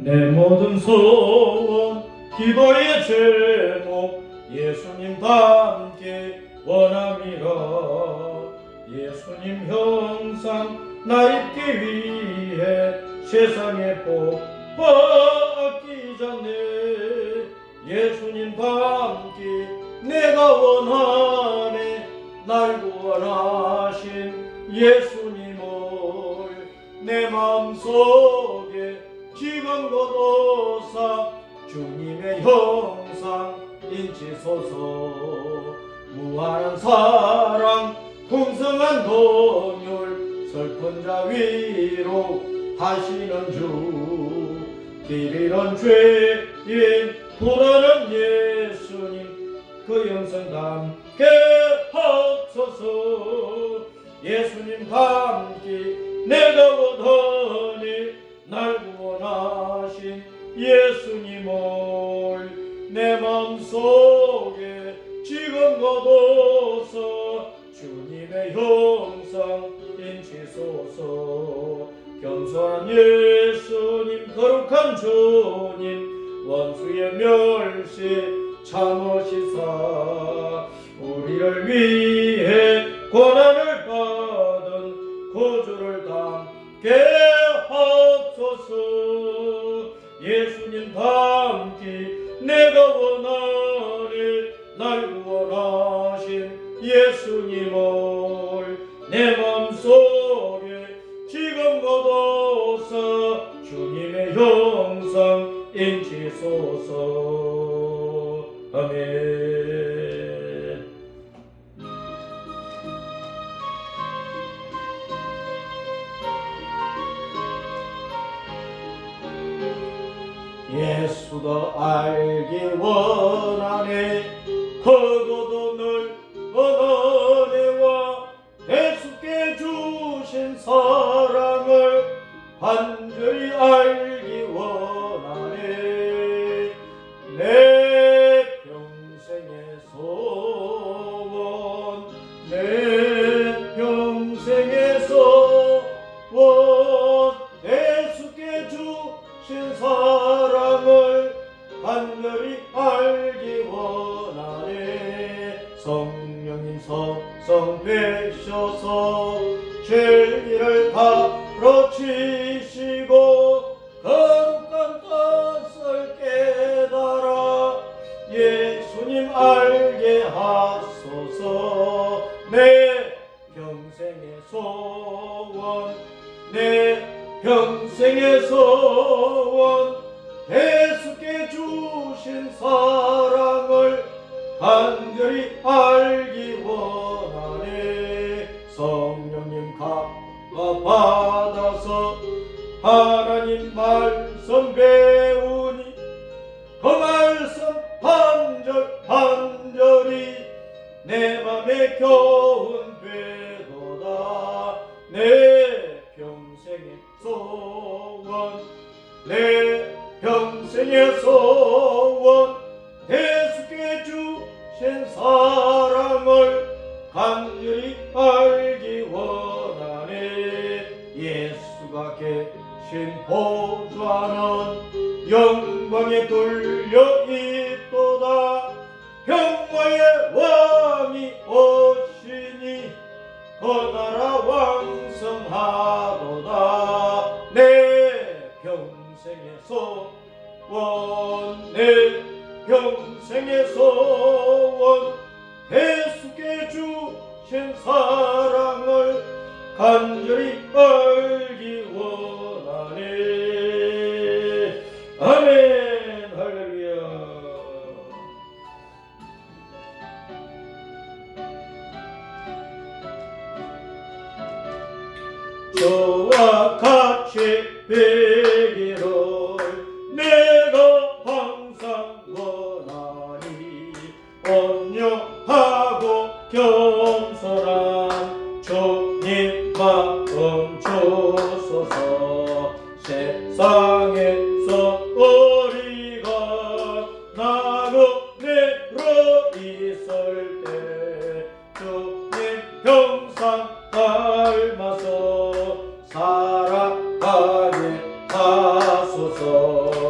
내 모든 소원 기도의 제목 예수님과 함께 원함이라. 예수님 형상 나 입기 위해 세상의 복 받기 전에 예수님과 함께 내가 원하네. 날 구원하신 예수님을 내 마음속에 지금 거둬사 주님의 형상 인치소서. 무한한 사랑 풍성한 돈율 슬픈 자 위로 하시는 주. 길 잃은 죄인 불안한 예수님 그 영성 함께 하소서. 예수님과 함께 내가 원하니 날 구원하신 예수님을 내 마음속에 지금 거둬서 주님의 형상 인치소서. 겸손한 예수님 거룩한 주님 원수의 멸시 참으시사 우리를 위해 고난을 받은 구주를 담게 하소서. 예수님과 함께 내가 원하니 날 구원하신 예수님을 내 마음속에 지금 거둬서 주님의 형상 인치소서. 아멘. 예수도 알기 원하네. 거두도 늘 원하네와 예수께 주신 사랑을 간절히 알기 원하네. 내 평생의 소원 내 평생의 소원 예수께 주신 사랑을 간절히 알기 원하네. 성령님 성성 되셔서 죄를 가로치시고 거룩한 뜻을 깨달아 예수님 알게 하소서. 내 평생의 소원 내 평생의 소원 예수께 주신 사랑을 간절히 알기 원하네. 성령님 감화 받아서 하나님 말씀 배우니 그 말씀 한절한절이 내 맘에 교훈 되도다. 내 평생의 소원 내 평생의 소원 예수께 주신 사랑을 간절히 알기 원하네. 예수가 계신 보좌는 영광에 둘려 있도다. 평화의 왕이 오시니 그 나라 왕성하도다. 내 평생의 소원 내 평생의 소원 예수께 주신 사랑을 간절히 알기 원하네. 아멘. 할렐루야. 저와 같이 되기를 내가 항상 원하니. 온유하고 겸손한 주님 마음 주소서. 세상에서 우리가 나그네로 있을 때 주님 형상 닮아서 살아가게 하소서.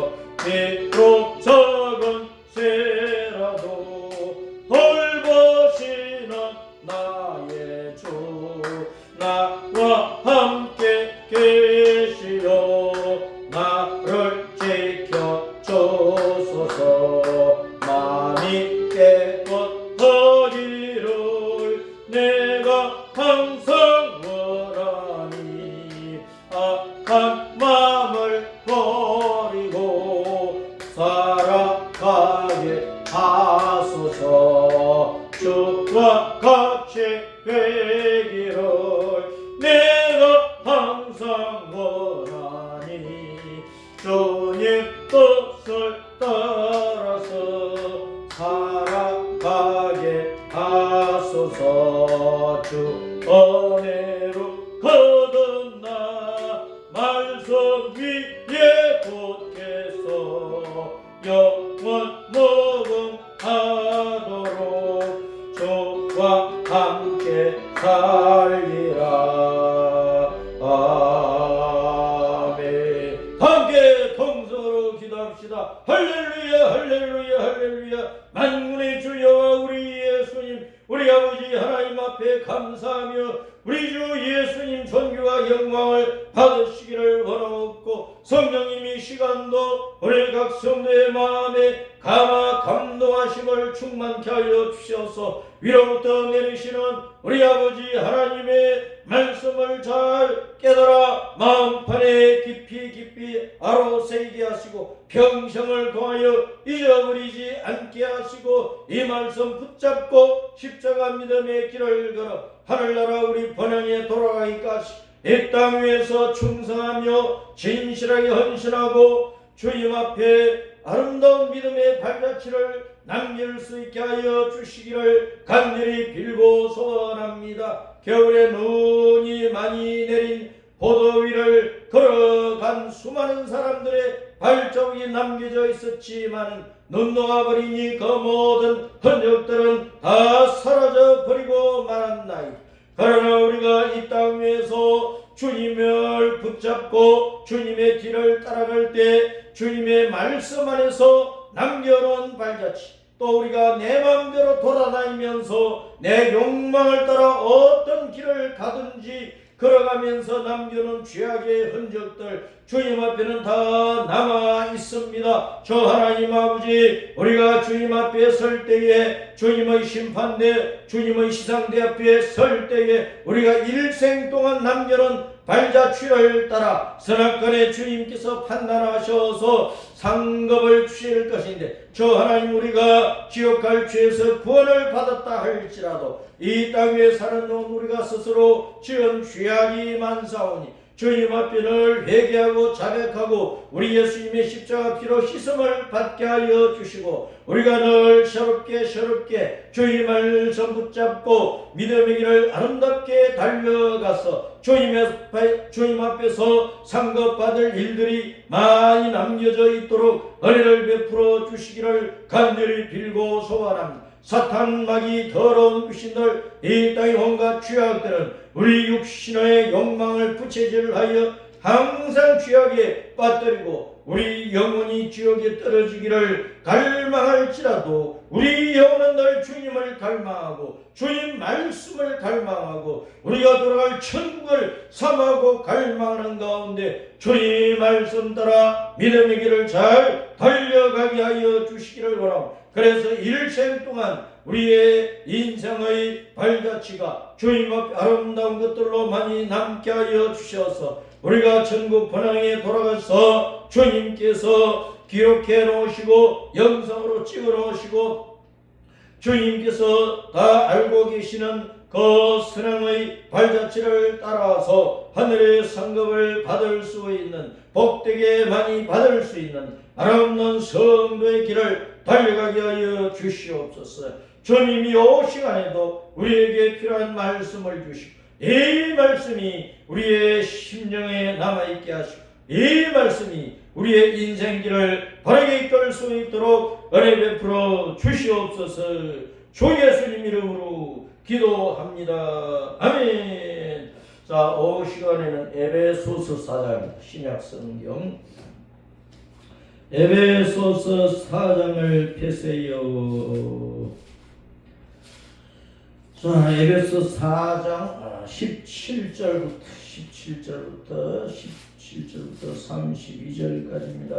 마음을 버리고 살아가게 하소서. 주와 같이 되기를 내가 항상 원하니 주님 뜻을 따라서 살아가게 하소서. 주 은혜로 거듭나 말씀 위에 굳게서 영원 무궁하도록 주와 함께 살리라. 아멘. 함께 통성으로 기도합시다. 할렐루야 할렐루야 할렐루야. 만군의 주 여호와 우리 예수님, 우리 아버지 하나님 앞에 감사하며 우리 주 예수님 존귀와 영광을 받으시기를 원하옵고, 성령님이 시간도 우리 각 성도의 마음에 감동하심을 충만케 하여 주셔서 위로부터 내리시는 우리 아버지 하나님의 말씀을 잘 깨달아 마음판에 깊이 알아새기게 하시고 평생을 통하여 잊어버리지 않게 하시고 이 말씀 붙잡고 십자가 믿음의 길을 걸어 하늘나라 우리 번영에 돌아가기까지 이 땅 위에서 충성하며 진실하게 헌신하고 주님 앞에 아름다운 믿음의 발자취를 남길 수 있게 하여 주시기를 간절히 빌고 소원합니다. 겨울에 눈이 많이 내린 보도 위를 걸어간 수많은 사람들의 발자국이 남겨져 있었지만 눈 녹아버리니 그 모든 흔적들은 다 사라져 버리고 말았나이다. 그러나 우리가 이 땅 위에서 주님을 붙잡고 주님의 길을 따라갈 때 주님의 말씀 안에서 남겨놓은 발자취, 또 우리가 내 마음대로 돌아다니면서 내 욕망을 따라 어떤 길을 가든지 걸어가면서 남겨놓은 죄악의 흔적들 주님 앞에는 다 남아 있습니다. 저 하나님 아버지, 우리가 주님 앞에 설 때에, 주님의 심판대, 주님의 시상대 앞에 설 때에 우리가 일생 동안 남겨놓은 발자취를 따라 선악간에 주님께서 판단하셔서 상급을 주실 것인데, 저 하나님, 우리가 지옥 갈 죄에서 구원을 받았다 할지라도 이 땅 위에 사는 동안 우리가 스스로 지은 죄악이 많사오니 주님 앞에 늘 회개하고 자백하고 우리 예수님의 십자가 피로 씻음을 받게 하여 주시고 우리가 늘 새롭게 주님 말씀 붙잡고 믿음의 길을 아름답게 달려가서 주님 앞에서 상급받을 일들이 많이 남겨져 있도록 은혜를 베풀어 주시기를 간절히 빌고 소원합니다. 사탄 마귀 더러운 귀신들 이 땅의 온갖 죄악들은 우리 육신의 욕망을 부채질하여 항상 죄악에 빠뜨리고 우리 영혼이 지옥에 떨어지기를 갈망할지라도 우리 영혼은 늘 주님을 갈망하고 주님 말씀을 갈망하고 우리가 돌아갈 천국을 삼하고 갈망하는 가운데 주님 말씀 따라 믿음의 길을 잘 달려가게 하여 주시기를 원합니다. 그래서 일생 동안 우리의 인생의 발자취가 주님 앞에 아름다운 것들로 많이 남게 하여 주셔서 우리가 천국 번영에 돌아가서 주님께서 기록해 놓으시고 영상으로 찍어 놓으시고 주님께서 다 알고 계시는 그 선행의 발자취를 따라서 하늘의 상급을 받을 수 있는, 복되게 많이 받을 수 있는 아름다운 성도의 길을 달려가게 하여 주시옵소서. 주님이 이 시간에도 우리에게 필요한 말씀을 주시고 이 말씀이 우리의 심령에 남아있게 하시고 이 말씀이 우리의 인생길을 바르게 이끌 수 있도록 은혜 베풀어 주시옵소서. 주 예수님 이름으로 기도합니다. 아멘. 자, 오후 시간에는 에베소서 4장 신약성경 에베소서 4장을 펴세요. 자, 에베소 4장 17절부터 32절까지입니다.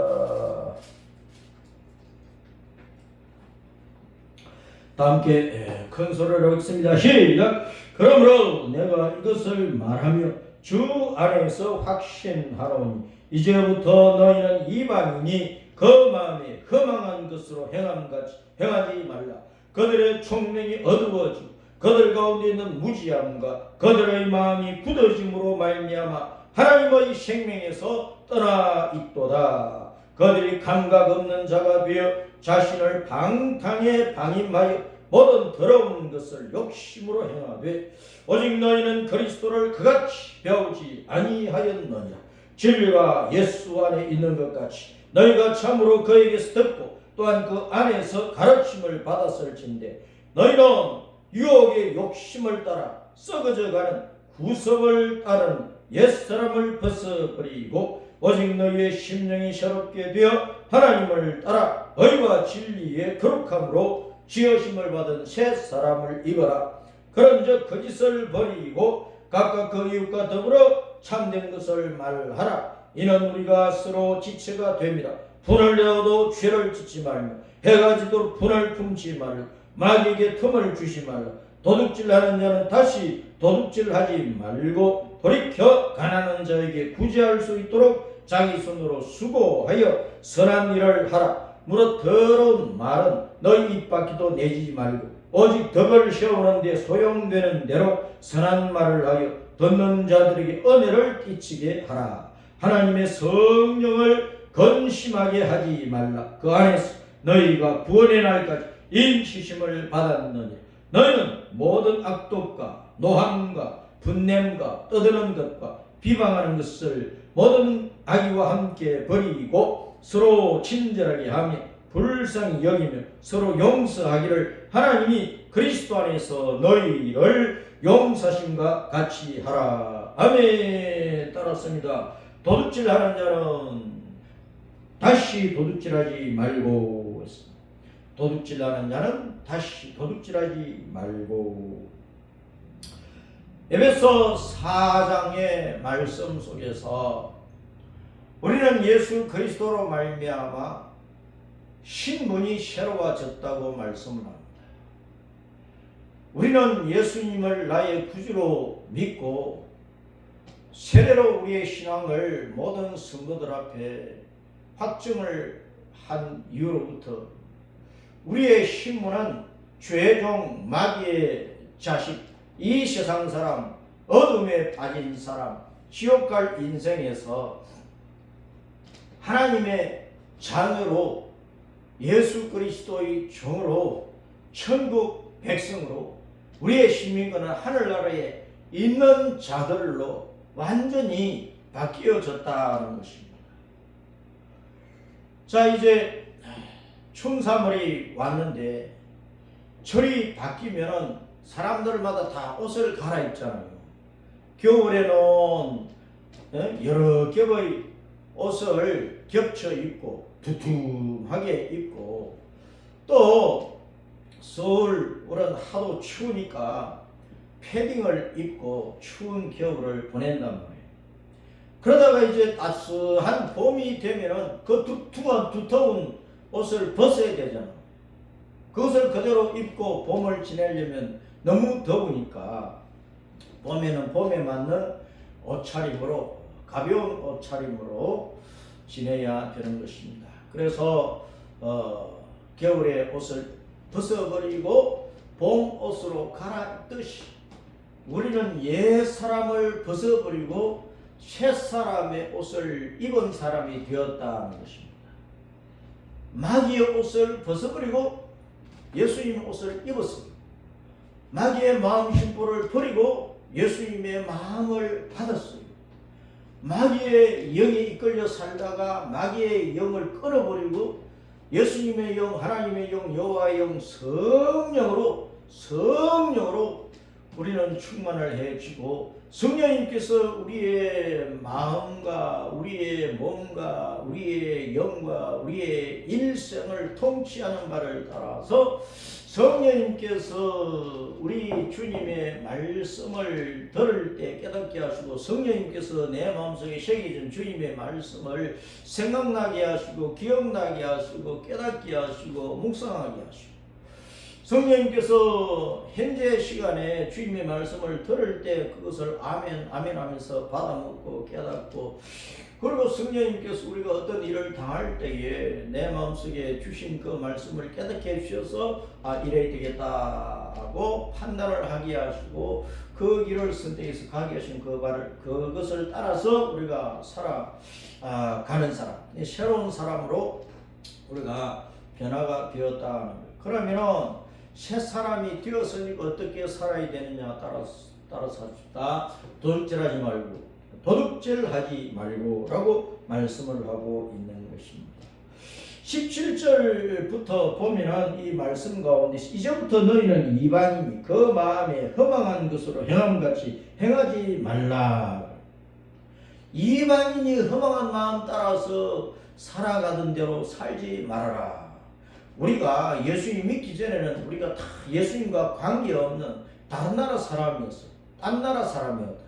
다 함께 큰 소리로 읽습니다. 시작! 그러므로 내가 이것을 말하며 주 안에서 확신하노니 이제부터 너희는 이방인이 그 마음에 허망한 것으로 행하지 말라. 그들의 총명이 어두워지고 그들 가운데 있는 무지함과 그들의 마음이 굳어짐으로 말미암아 하나님의 생명에서 떠나 있도다. 그들이 감각 없는 자가 되어 자신을 방탕에 방임하여 모든 더러운 것을 욕심으로 행하되 오직 너희는 그리스도를 그같이 배우지 아니하였느냐. 진리가 예수 안에 있는 것 같이 너희가 참으로 그에게서 듣고 또한 그 안에서 가르침을 받았을진데 너희는 유혹의 욕심을 따라 썩어져가는 구습을 따르는 옛사람을 벗어버리고 오직 너희의 심령이 새롭게 되어 하나님을 따라 의와 진리의 거룩함으로 지으심을 받은 새 사람을 입어라. 그런즉 거짓을 버리고 각각 그 이웃과 더불어 참된 것을 말하라. 이는 우리가 서로 지체가 됩니다. 분을 내어도 죄를 짓지 말며 해가 지도록 분을 품지 말라. 마귀에게 틈을 주지 말라. 도둑질하는 자는 다시 도둑질하지 말고 돌이켜 가난한 자에게 구제할 수 있도록 자기 손으로 수고하여 선한 일을 하라. 무릇 더러운 말은 너희 입 밖에도 내지 말고 오직 덕을 세우는 데 소용되는 대로 선한 말을 하여 듣는 자들에게 은혜를 끼치게 하라. 하나님의 성령을 근심하게 하지 말라. 그 안에서 너희가 구원의 날까지 인치심을 받았느니 너희는 모든 악독과 노함과 분냄과 떠드는 것과 비방하는 것을 모든 악의와 함께 버리고 서로 친절하게 하며 불쌍히 여기며 서로 용서하기를 하나님이 그리스도 안에서 너희를 용서하심과 같이 하라. 아멘. 따랐습니다. 도둑질하는 자는 다시 도둑질하지 말고, 도둑질하는 자는 다시 도둑질하지 말고. 에베소 4장의 말씀 속에서 우리는 예수 그리스도로 말미암아 신분이 새로워졌다고 말씀을 합니다. 우리는 예수님을 나의 구주로 믿고 세례로 우리의 신앙을 모든 성도들 앞에 확증을 한 이후로부터 우리의 신분은 죄종 마귀의 자식, 이 세상 사람, 어둠에 빠진 사람, 지옥 갈 인생에서 하나님의 자녀로 예수 그리스도의 종으로 천국 백성으로 우리의 시민권은 하늘나라에 있는 자들로 완전히 바뀌어졌다는 것입니다. 자, 이제 춘삼월이 왔는데 철이 바뀌면 사람들마다 다 옷을 갈아입잖아요. 겨울에는 여러 겹의 옷을 겹쳐 입고 두툼하게 입고 또 서울은 하도 추우니까 패딩을 입고 추운 겨울을 보낸단 말이에요. 그러다가 이제 따스한 봄이 되면은 그 두터운 옷을 벗어야 되잖아. 그것을 그대로 입고 봄을 지내려면 너무 더우니까 봄에는 봄에 맞는 옷차림으로, 가벼운 옷차림으로 지내야 되는 것입니다. 그래서 겨울의 옷을 벗어버리고 봄 옷으로 갈아입듯이 우리는 옛 사람을 벗어버리고 새 사람의 옷을 입은 사람이 되었다는 것입니다. 마귀의 옷을 벗어버리고 예수님의 옷을 입었습니다. 마귀의 마음 심보를 버리고 예수님의 마음을 받았어요. 마귀의 영에 이끌려 살다가 마귀의 영을 끊어버리고 예수님의 영, 하나님의 영, 여호와의 영, 성령으로 우리는 충만을 해지고 성령님께서 우리의 마음과 우리의 몸과 우리의 영과 우리의 일생을 통치하는 바를 따라서 성령님께서 우리 주님의 말씀을 들을 때 깨닫게 하시고 성령님께서 내 마음속에 새겨진 주님의 말씀을 생각나게 하시고 기억나게 하시고 깨닫게 하시고 묵상하게 하시고 성령님께서 현재 시간에 주님의 말씀을 들을 때 그것을 아멘 아멘 하면서 받아먹고 깨닫고 그리고 성령님께서 우리가 어떤 일을 당할 때에 내 마음속에 주신 그 말씀을 깨닫게 해주셔서 이래야 되겠다 하고 판단을 하게 하시고 그 길을 선택해서 가게 하신 그것을 따라서 우리가 살아가는 사람, 새로운 사람으로 우리가 변화가 되었다는 거예요. 그러면은 새 사람이 되었으니까 어떻게 살아야 되느냐 따라서 합시다. 도둑질하지 말고 도둑질하지 말고 라고 말씀을 하고 있는 것입니다. 17절부터 보면은 이 말씀 가운데 이제부터 너희는 이방인이 그 마음에 허망한 것으로 행함같이 행하지 말라. 이방인이 허망한 마음 따라서 살아가던 대로 살지 말아라. 우리가 예수님 믿기 전에는 우리가 다 예수님과 관계없는 다른 나라 사람이었어. 딴 나라 사람이었다.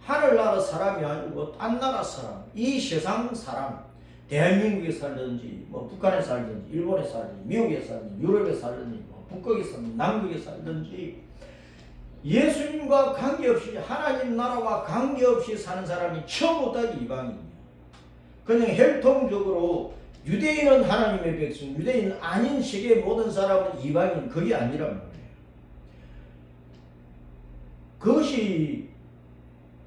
하늘나라 사람이 아니고 딴 나라 사람, 이 세상 사람, 대한민국에 살든지 북한에 살든지 일본에 살든지 미국에 살든지 유럽에 살든지 북극에 살든지 남극에 살든지 예수님과 관계없이 하나님 나라와 관계없이 사는 사람이 전부 다 이방인이야. 그냥 혈통적으로 유대인은 하나님의 백성, 유대인 아닌 세계 모든 사람은 이방인, 그게 아니란 말이에요. 그것이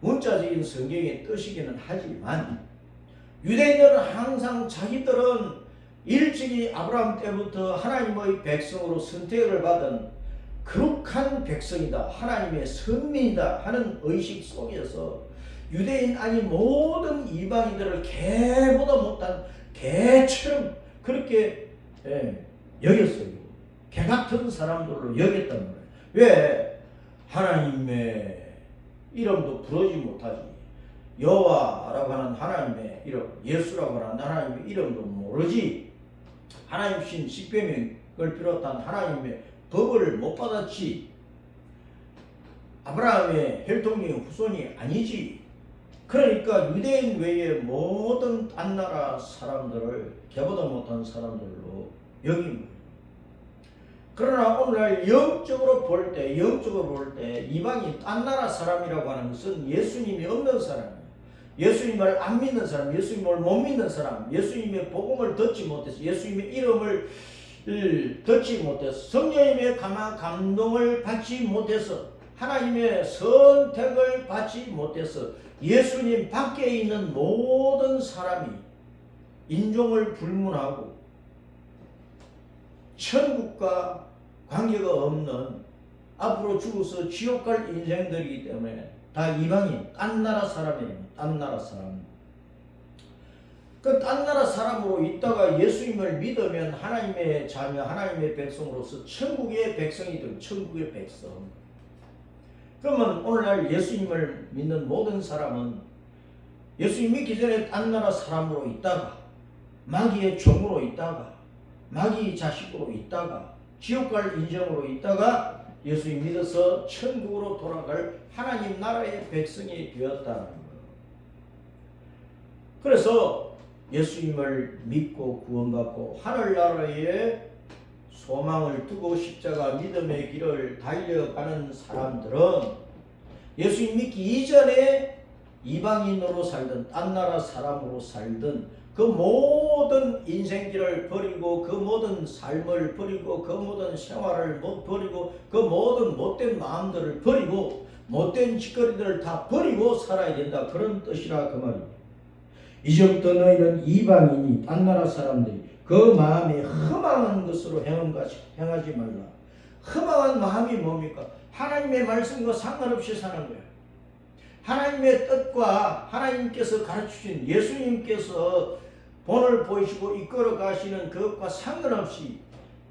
문자적인 성경의 뜻이기는 하지만 유대인들은 항상 자기들은 일찍이 아브라함 때부터 하나님의 백성으로 선택을 받은 거룩한 백성이다, 하나님의 선민이다 하는 의식 속에서 유대인 아닌 모든 이방인들을 개보다 못한 개처럼 그렇게 여겼어요. 개 같은 사람들로 여겼단 말이에요. 왜? 하나님의 이름도 부르지 못하지. 여호와라고 하는 하나님의 이름, 예수라고 하는 하나님의 이름도 모르지. 하나님 신 십계명을 비롯한 하나님의 법을 못 받았지. 아브라함의 혈통의 후손이 아니지. 그러니까 유대인 외의 모든 딴 나라 사람들을 개보다 못한 사람들로 여긴 거예요. 그러나 오늘날 영적으로 볼 때 이방인 딴 나라 사람이라고 하는 것은 예수님이 없는 사람이에요. 예수님을 안 믿는 사람, 예수님을 못 믿는 사람, 예수님의 복음을 듣지 못해서, 예수님의 이름을 듣지 못해서, 성령님의 감동을 받지 못해서, 하나님의 선택을 받지 못해서 예수님 밖에 있는 모든 사람이 인종을 불문하고 천국과 관계가 없는 앞으로 죽어서 지옥 갈 인생들이기 때문에 다 이방인, 딴 나라 사람이에요. 딴 나라 사람. 그 딴 나라 사람으로 있다가 예수님을 믿으면 하나님의 자녀, 하나님의 백성으로서 천국의 백성이 되고 천국의 백성. 그러면 오늘날 예수님을 믿는 모든 사람은 예수님 믿기 전에 딴 나라 사람으로 있다가 마귀의 종으로 있다가 마귀 자식으로 있다가 지옥 갈 인정으로 있다가 예수님 믿어서 천국으로 돌아갈 하나님 나라의 백성이 되었다는 거예요. 그래서 예수님을 믿고 구원받고 하늘나라에 소망을 두고 십자가 믿음의 길을 달려가는 사람들은 예수님 믿기 이전에 이방인으로 살든 딴 나라 사람으로 살든 그 모든 인생길을 버리고 그 모든 삶을 버리고 그 모든 생활을 버리고 그 모든 못된 마음들을 버리고 못된 짓거리들을 다 버리고 살아야 된다, 그런 뜻이라 그 말입니다. 이제부터 너희는 이방인이 딴 나라 사람들이 그 마음에 허망한 것으로 행하지 말라. 허망한 마음이 뭡니까? 하나님의 말씀과 상관없이 사는 거예요. 하나님의 뜻과 하나님께서 가르치신 예수님께서 본을 보이시고 이끌어 가시는 그것과 상관없이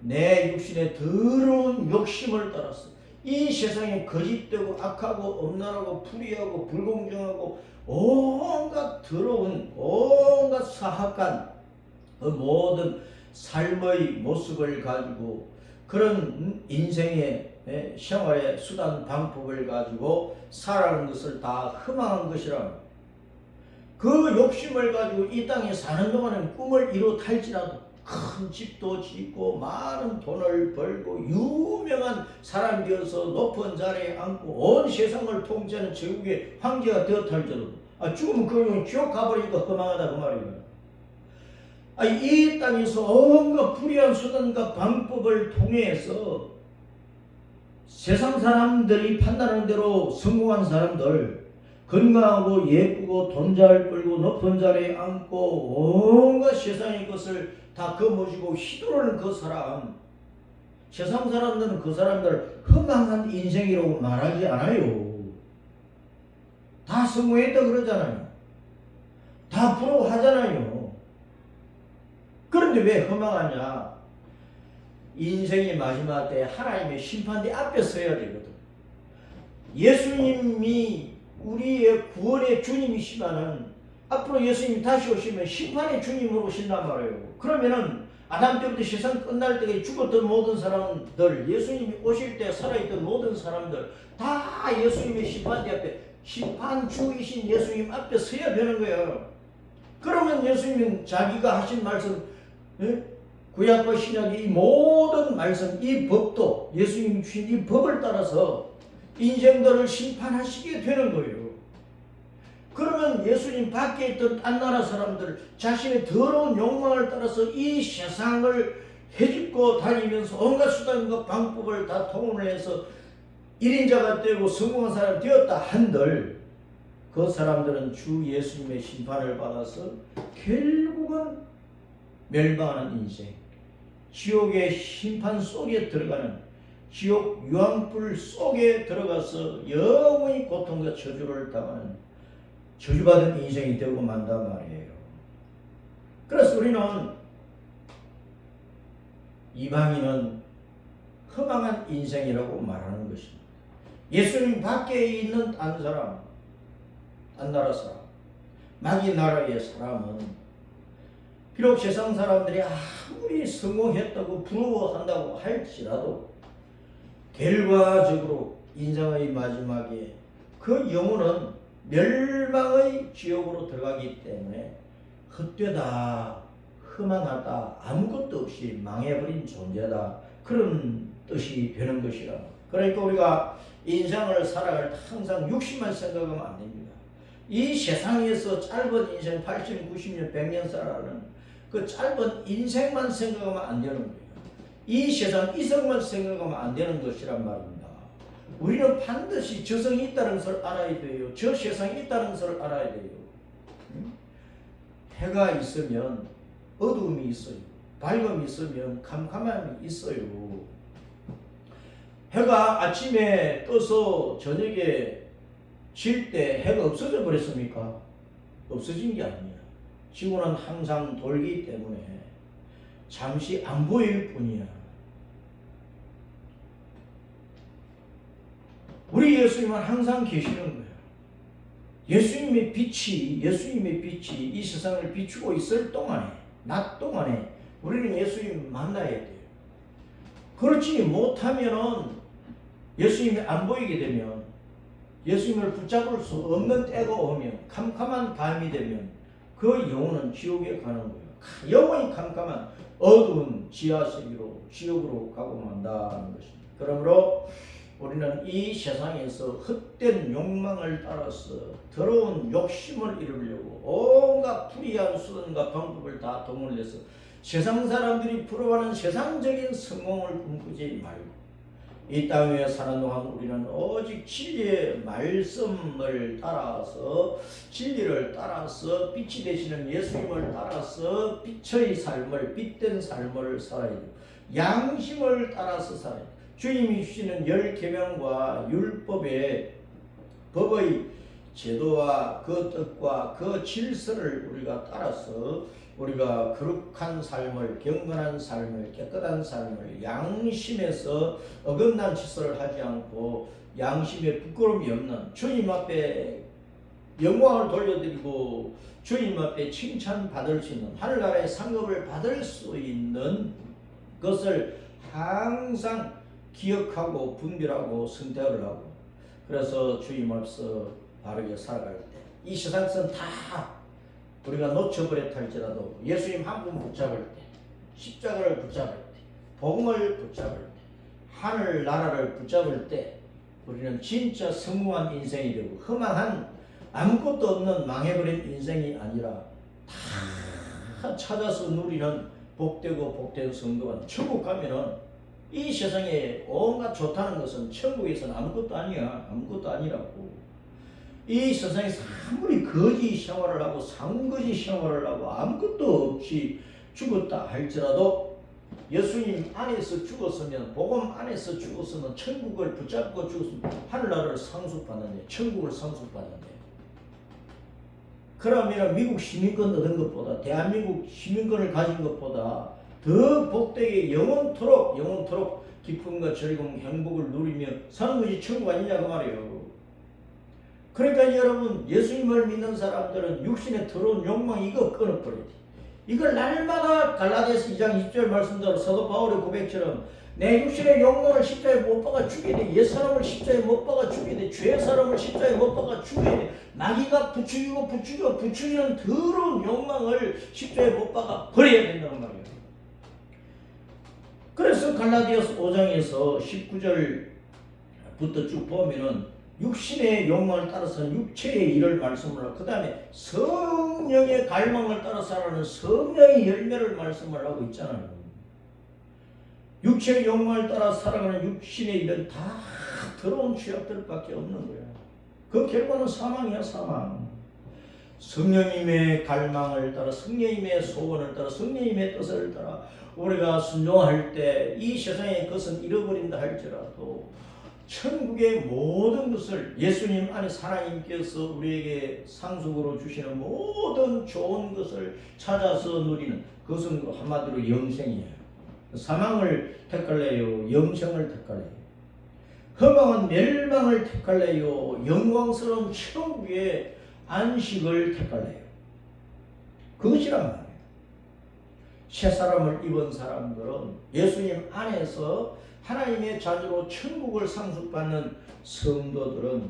내 육신의 더러운 욕심을 따라서 이 세상에 거짓되고 악하고 음란하고 불의하고 불공정하고 온갖 더러운 온갖 사악한 그 모든 삶의 모습을 가지고 그런 인생의 생활의 수단 방법을 가지고 살아가는 것을 다 허망한 것이라. 그 욕심을 가지고 이 땅에 사는 동안은 꿈을 이루탈지라도 큰 집도 짓고 많은 돈을 벌고 유명한 사람이 되어서 높은 자리에 앉고 온 세상을 통치하는 제국의 황제가 되었할지라도 죽으면 그 지옥 가버리니까 허망하다 그 말이에요. 이 땅에서 온갖 불의한 수단과 방법을 통해서 세상 사람들이 판단하는 대로 성공한 사람들, 건강하고 예쁘고 돈 잘 벌고 높은 자리에 앉고 온갖 세상의 것을 다 거머쥐고 휘두르는 그 사람, 세상 사람들은 그 사람들을 허망한 인생이라고 말하지 않아요. 다 성공했다 그러잖아요. 다 부러워하잖아요. 그런데 왜 허망하냐? 인생의 마지막 때 하나님의 심판대 앞에 서야 되거든. 예수님이 우리의 구원의 주님이시면은 앞으로 예수님이 다시 오시면 심판의 주님으로 오신단 말이에요. 그러면은 아담 때부터 세상 끝날 때까지 죽었던 모든 사람들, 예수님이 오실 때 살아있던 모든 사람들 다 예수님의 심판대 앞에, 심판주이신 예수님 앞에 서야 되는 거예요. 그러면 예수님은 자기가 하신 말씀, 구약과 신약의 이 모든 말씀, 이 법도 예수님이 주신 이 법을 따라서 인생들을 심판하시게 되는 거예요. 그러면 예수님 밖에 있던 딴 나라 사람들 자신의 더러운 욕망을 따라서 이 세상을 헤집고 다니면서 온갖 수단과 방법을 다 동원해서 1인자가 되고 성공한 사람이 되었다 한들 그 사람들은 주 예수님의 심판을 받아서 결국은 멸망하는 인생, 지옥의 심판 속에 들어가는, 지옥 유황불 속에 들어가서 영원히 고통과 저주를 당하는 저주받은 인생이 되고 만단 말이에요. 그래서 우리는 이방인은 허망한 인생이라고 말하는 것입니다. 예수님 밖에 있는 딴 사람, 딴 나라 사람, 마귀 나라의 사람은 비록 세상 사람들이 아무리 성공했다고 부러워한다고 할지라도 결과적으로 인생의 마지막에 그 영혼은 멸망의 지옥으로 들어가기 때문에 헛되다, 허망하다, 아무것도 없이 망해버린 존재다, 그런 뜻이 되는 것이라. 그러니까 우리가 인생을 살아갈 때 항상 육신만 생각하면 안 됩니다. 이 세상에서 짧은 인생 80, 90년, 100년 살아가는 그 짧은 인생만 생각하면 안 되는 거예요. 이 세상 이성만 생각하면 안 되는 것이란 말입니다. 우리는 반드시 저성이 있다는 것을 알아야 돼요. 저 세상이 있다는 것을 알아야 돼요. 해가 있으면 어두움이 있어요. 밝음이 있으면 캄캄함이 있어요. 해가 아침에 떠서 저녁에 질 때 해가 없어져 버렸습니까? 없어진 게 아니야. 지구는 항상 돌기 때문에 잠시 안 보일 뿐이야. 우리 예수님은 항상 계시는 거예요. 예수님의 빛이 이 세상을 비추고 있을 동안에, 낮 동안에 우리는 예수님 만나야 돼요. 그렇지 못하면은 예수님이 안 보이게 되면, 예수님을 붙잡을 수 없는 때가 오면, 캄캄한 밤이 되면 그 영혼은 지옥에 가는 거예요. 영원히 캄캄한 어두운 지하세계로, 지옥으로 가고 만다는 것입니다. 그러므로 우리는 이 세상에서 헛된 욕망을 따라서 더러운 욕심을 이루려고 온갖 불의한 수단과 방법을 다 동원해서 세상 사람들이 부러워하는 세상적인 성공을 꿈꾸지 말고 이 땅에 사는 동안 우리는 오직 진리의 말씀을 따라서, 진리를 따라서, 빛이 되시는 예수님을 따라서 빛의 삶을, 빛된 삶을 살아야 돼요. 양심을 따라서 살아야 돼요. 주님이 주시는 10계명과 율법의 법의 제도와 그 뜻과 그 질서를 우리가 따라서 우리가 거룩한 삶을, 경건한 삶을, 깨끗한 삶을, 양심에서 어긋난 짓을 하지 않고 양심에 부끄러움이 없는, 주님 앞에 영광을 돌려드리고 주님 앞에 칭찬받을 수 있는, 하늘나라의 상급을 받을 수 있는 것을 항상 기억하고 분별하고 선택을 하고, 그래서 주님 앞에서 바르게 살아갈 때 이 세상에서는 다 우리가 놓쳐버렸다 할지라도 예수님 한 분 붙잡을 때, 십자가를 붙잡을 때, 복음을 붙잡을 때, 하늘나라를 붙잡을 때 우리는 진짜 성공한 인생이 되고, 허망한 아무것도 없는 망해버린 인생이 아니라 다 찾아서 누리는 복되고 복된 성도가 천국 가면은 이 세상에 온갖 좋다는 것은 천국에서는 아무것도 아니야. 아무것도 아니라고. 이 세상에서 아무리 거지 생활을 하고 상거지 생활을 하고 아무것도 없이 죽었다 할지라도 예수님 안에서 죽었으면, 복음 안에서 죽었으면, 천국을 붙잡고 죽었으면 하늘나라를 상속받는데, 천국을 상속받는데, 그러면 미국 시민권 얻은 것보다, 대한민국 시민권을 가진 것보다 더 복되게 영원토록 기쁨과 즐거움, 행복을 누리며 사는 것이 천국 아니냐 그 말이에요. 그러니까 여러분, 예수님을 믿는 사람들은 육신에 들어온 욕망 이거 끊어버려야 돼. 이걸 날마다 갈라디아서 2장 20절 말씀대로 사도 바울의 고백처럼 내 육신의 욕망을 십자가에 못 박아 죽여야 돼. 옛사람을 십자가에 못 박아 죽여야 돼. 죄의 사람을 십자가에 못 박아 죽여야 돼. 마귀가 부추기는 더러운 욕망을 십자가에 못 박아 버려야 된다는 말이에요. 그래서 갈라디아서 5장에서 19절부터 쭉 보면은 육신의 욕망을 따라서는 육체의 일을 말씀을 하고, 그 다음에 성령의 갈망을 따라서 하는 성령의 열매를 말씀을 하고 있잖아요. 육체의 욕망을 따라 살아가는 육신의 일은 다 더러운 죄악들밖에 없는 거야. 그 결과는 사망이야, 사망. 성령님의 갈망을 따라, 성령님의 소원을 따라, 성령님의 뜻을 따라 우리가 순종할 때 이 세상의 것은 잃어버린다 할지라도 천국의 모든 것을 예수님 안에서 하나님께서 우리에게 상속으로 주시는 모든 좋은 것을 찾아서 누리는, 그것은 한마디로 영생이에요. 사망을 택할래요? 영생을 택할래요? 허망한 멸망을 택할래요? 영광스러운 천국의 안식을 택할래요? 그것이란 말이에요. 새 사람을 입은 사람들은 예수님 안에서 하나님의 자녀로 천국을 상속받는 성도들은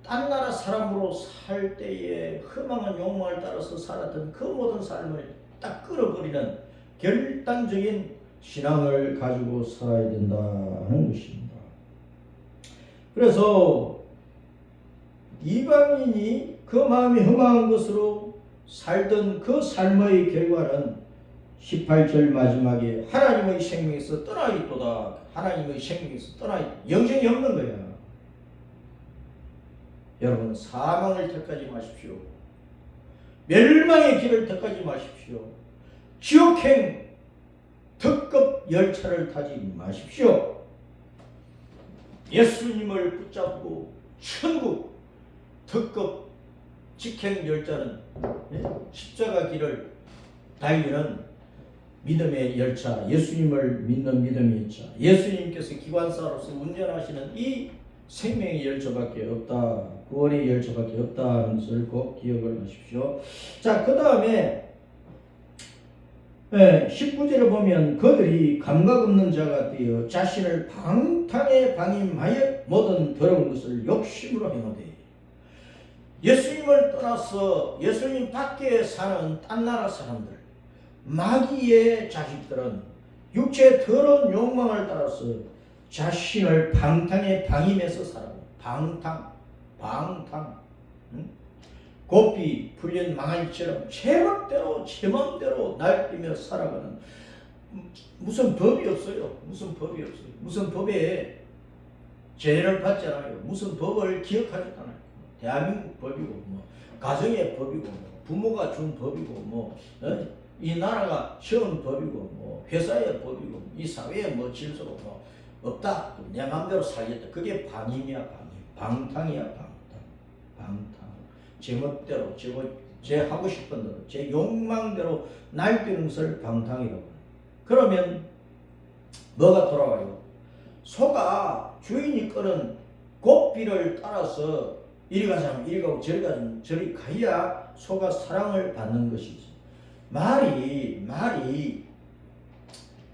딴 나라 사람으로 살 때에 허망한 욕망을 따라서 살았던 그 모든 삶을 딱 끊어버리는 결단적인 신앙을 가지고 살아야 된다는 것입니다. 그래서 이방인이 그 마음이 허망한 것으로 살던 그 삶의 결과는 18절 마지막에 하나님의 생명에서 떠나있도다. 하나님의 생명에서 떠나있다. 영생이 없는 거야. 여러분, 사망을 택하지 마십시오. 멸망의 길을 택하지 마십시오. 지옥행 특급 열차를 타지 마십시오. 예수님을 붙잡고 천국 특급 직행 열차는, 십자가 길을 달리는 믿음의 열차, 예수님을 믿는 믿음의 열차, 예수님께서 기관사로서 운전하시는 이 생명의 열차밖에 없다, 구원의 열차밖에 없다는 것을 꼭 기억을 하십시오. 자, 그 다음에 19절을 보면 그들이 감각 없는 자가 되어 자신을 방탕에 방임하여 모든 더러운 것을 욕심으로 행하되, 예수님을 떠나서 예수님 밖에 사는 딴 나라 사람들, 마귀의 자식들은 육체의 더러운 욕망을 따라서 자신을 방탕에 방임해서 살아요. 방탕. 고삐 풀린 망아지처럼 제 맘대로 날뛰며 살아가는, 무슨 법이 없어요. 무슨 법에 죄를 받지 않아요. 무슨 법을 기억하지 않아요. 대한민국 법이고, 가정의 법이고, 부모가 준 법이고, 이 나라가 세운 법이고, 회사의 법이고, 이 사회의 질서가 없다. 내 마음대로 살겠다. 그게 방임이야, 방탕이야, 방탕. 제 멋대로, 제 하고 싶은 대로, 제 욕망대로 날뛰는 것을 방탕이라고. 그러면 뭐가 돌아와요? 소가 주인이 끄는 고삐를 따라서 이리 가자면 이리 가고 저리 가자면 저리 가야 소가 사랑을 받는 것이지. 말이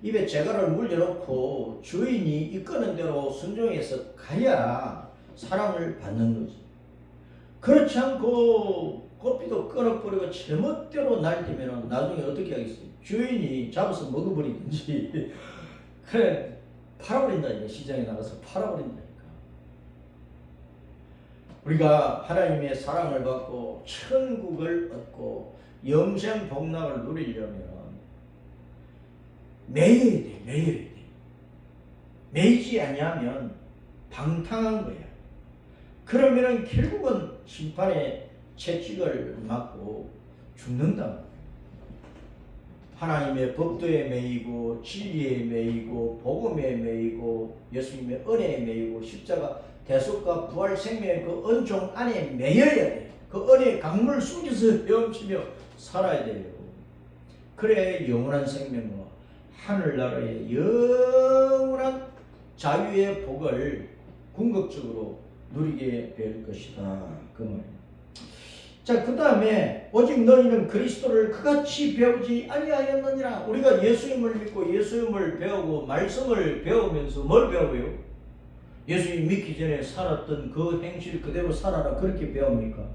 입에 재갈을 물려놓고 주인이 이끄는 대로 순종해서 가야 사랑을 받는 거지. 그렇지 않고 고삐도 끊어버리고 제멋대로 날뛰면 나중에 어떻게 하겠어요? 주인이 잡아서 먹어버리든지 그래 팔아버린다니까. 시장에 나가서 팔아버린다니까. 우리가 하나님의 사랑을 받고 천국을 얻고 영생 복락을 누리려면 매여야 돼. 매여야 돼. 매이지 아니하면 방탕한 거야. 그러면은 결국은 심판의 채찍을 맞고 죽는다. 하나님의 법도에 매이고 진리에 매이고 복음에 매이고 예수님의 은혜에 매이고 십자가 대속과 부활 생명의 그 은총 안에 매여야 돼. 그 은혜의 강물 속에서 헤엄치며 살아야 돼요. 그래 영원한 생명과 하늘나라의 영원한 자유의 복을 궁극적으로 누리게 될 것이다. 그 말입니다. 자, 그 다음에 오직 너희는 그리스도를 그같이 배우지 아니하였느니라. 우리가 예수님을 믿고 예수님을 배우고 말씀을 배우면서 뭘 배워요? 예수님 믿기 전에 살았던 그 행실 그대로 살아라 그렇게 배웁니까?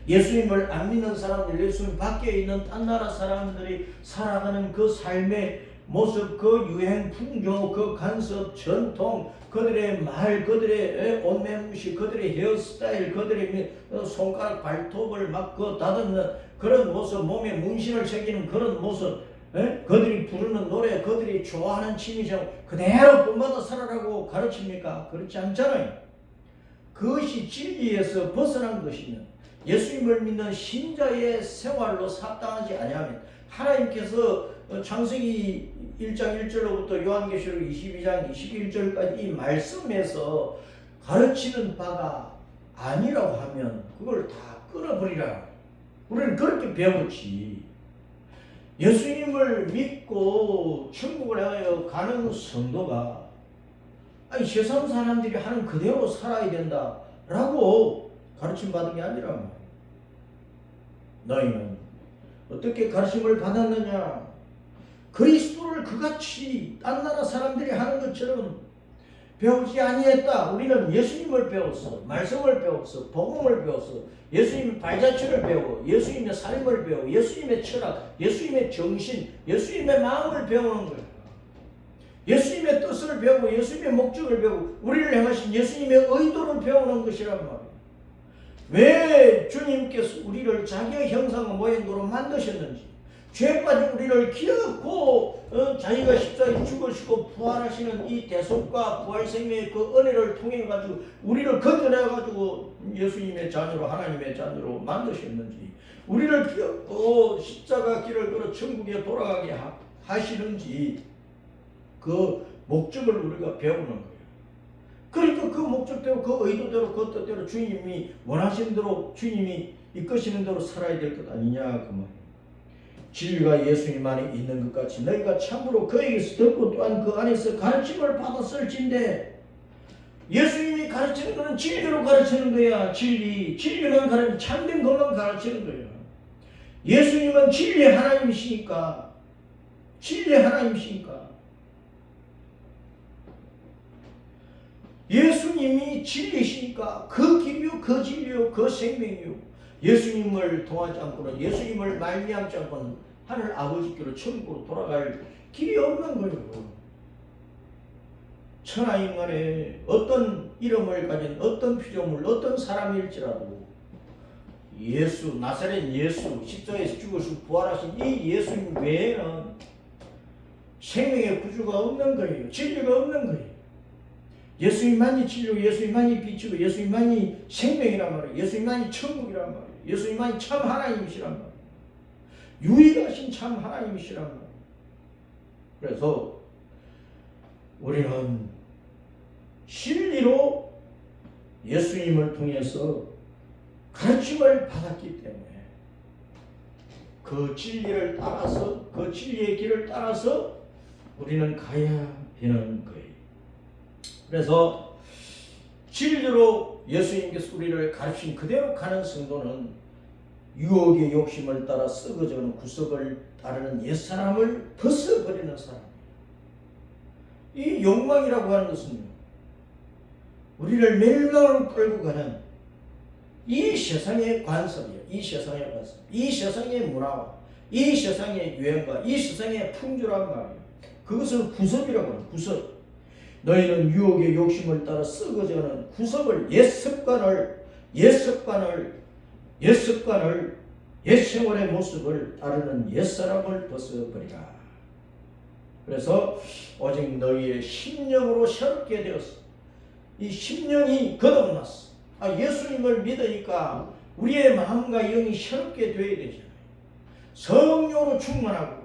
예수님을 안 믿는 사람들, 예수님 밖에 있는 딴 나라 사람들이 살아가는 그 삶의 모습, 그 유행, 풍경, 그 간섭, 전통, 그들의 말, 그들의 옷매무시, 그들의 헤어스타일, 그들의 손가락 발톱을 막 다듬는 그런 모습, 몸에 문신을 새기는 그런 모습, 그들이 부르는 노래, 그들이 좋아하는 취미생활 그대로 본받아 살아라고 가르칩니까? 그렇지 않잖아요. 그것이 진리에서 벗어난 것이면 예수님을 믿는 신자의 생활로 합당하지 아니하면 하나님께서 창세기 1장 1절로부터 요한계시록 22장 21절까지 이 말씀에서 가르치는 바가 아니라고 하면 그걸 다 끊어버리라. 우리는 그렇게 배웠지. 예수님을 믿고 천국을 향하여 가는 성도가 아니 세상 사람들이 하는 그대로 살아야 된다라고 가르침 받은 게 아니라 말이야. 너희는 어떻게 가르침을 받았느냐? 그리스도를 그같이 딴 나라 사람들이 하는 것처럼 배우지 아니했다. 우리는 예수님을 배웠어. 말씀을 배웠어. 복음을 배웠어. 예수님의 발자취를 배우고 예수님의 삶을 배우고 예수님의 철학, 예수님의 정신, 예수님의 마음을 배우는 거예요. 예수님의 뜻을 배우고 예수님의 목적을 배우고 우리를 향하신 예수님의 의도를 배우는 것이란 말이에요. 왜 주님께서 우리를 자기의 형상과 모양대로 만드셨는지, 죄 빠진 우리를 기어코 자기가 십자가에 죽으시고 부활하시는 이 대속과 부활 생명의 그 은혜를 통해 가지고 우리를 건져내 가지고 예수님의 자녀로 하나님의 자녀로 만드셨는지, 우리를 기어코 십자가 길을 걸어 천국에 돌아가게 하시는지 그 목적을 우리가 배우는 거예요. 그러니까 그 목적대로 그 의도대로 그 뜻대로 주님이 원하시는 대로 주님이 이끄시는 대로 살아야 될 것 아니냐 그 말이에요. 진리가 예수님 안에 있는 것 같이 너희가 참으로 그에게서 듣고 또한 그 안에서 가르침을 받았을진데, 예수님이 가르치는 것은 진리로 가르치는 거야. 진리만 가르치는, 참된 것만 가르치는 거야. 예수님은 진리의 하나님이시니까, 예수님이 진리시니까 그 길이요, 그 진리요, 그 생명이요. 예수님을 통하지 않고는, 예수님을 말미암지 않고는 하늘 아버지께로 천국으로 돌아갈 길이 없는 거예요. 천하인간에 어떤 이름을 가진 어떤 피조물, 어떤 사람일지라도 예수, 나사렛 예수, 십자가에서 죽으시고 부활하신 이 예수님 외에는 생명의 구주가 없는 거예요. 진리가 없는 거예요. 예수님만이 진리고 예수님만이 빛이고 예수님만이 생명이란 말이에요. 예수님만이 천국이란 말이에요. 예수님만이 참 하나님이시란 말이에요. 유일하신 참 하나님이시란 말이에요. 그래서 우리는 진리로 예수님을 통해서 가르침을 받았기 때문에 그 진리를 따라서, 그 진리의 길을 따라서 우리는 가야 되는 거예요. 그래서 진리로 예수님께서 우리를 가르친 그대로 가는 성도는 유혹의 욕심을 따라 썩어져가는 구석을 따르는 옛사람을 벗어버리는 사람이에요. 이 욕망이라고 하는 것은요, 우리를 멸망으로 끌고 가는 이 세상의 관습이에요. 이 세상의 문화와 이 세상의 유행과 이 세상의 풍조란 말이에요. 그것을 구습이라고 해요. 구습. 너희는 유혹의 욕심을 따라 썩어져가는 구습을, 옛 습관을 옛 습관을 옛 생활의 모습을 따르는 옛사람을 벗어버리라. 그래서 오직 너희의 심령으로 새롭게 되었어. 이 심령이 거듭났어. 예수님을 믿으니까 우리의 마음과 영이 새롭게 되어야 되잖아요. 성령으로 충만하고,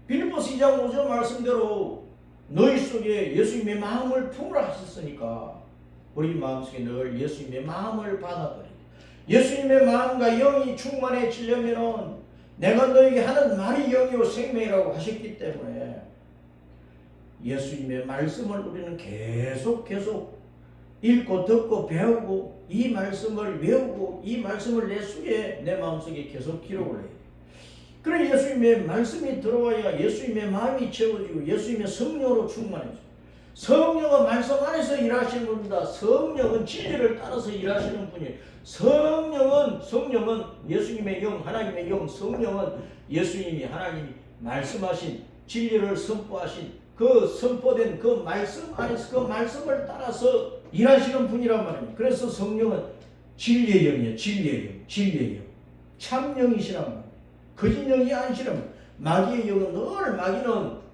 빌립보서 2장 5절 말씀대로 너희 속에 예수님의 마음을 품으라 하셨으니까 우리 마음속에 늘 예수님의 마음을 받아들여야 돼. 예수님의 마음과 영이 충만해지려면 내가 너에게 하는 말이 영이요 생명이라고 하셨기 때문에 예수님의 말씀을 우리는 계속 읽고 듣고 배우고 이 말씀을 외우고 이 말씀을 내 속에 내 마음속에 계속 기록을 해야 돼. 그래 예수님의 말씀이 들어와야 예수님의 마음이 채워지고 예수님의 성령으로 충만해져. 성령은 말씀 안에서 일하시는 분이다. 성령은 진리를 따라서 일하시는 분이에요. 성령은 예수님의 영, 하나님의 영, 성령은 예수님이 하나님이 말씀하신 진리를 선포하신 그 선포된 그 말씀 안에서 그 말씀을 따라서 일하시는 분이란 말입니다. 그래서 성령은 진리의 영이에요. 진리의 영. 참영이시란 말이에요. 거짓 영이 아니시란 마귀의 영은 늘 마귀는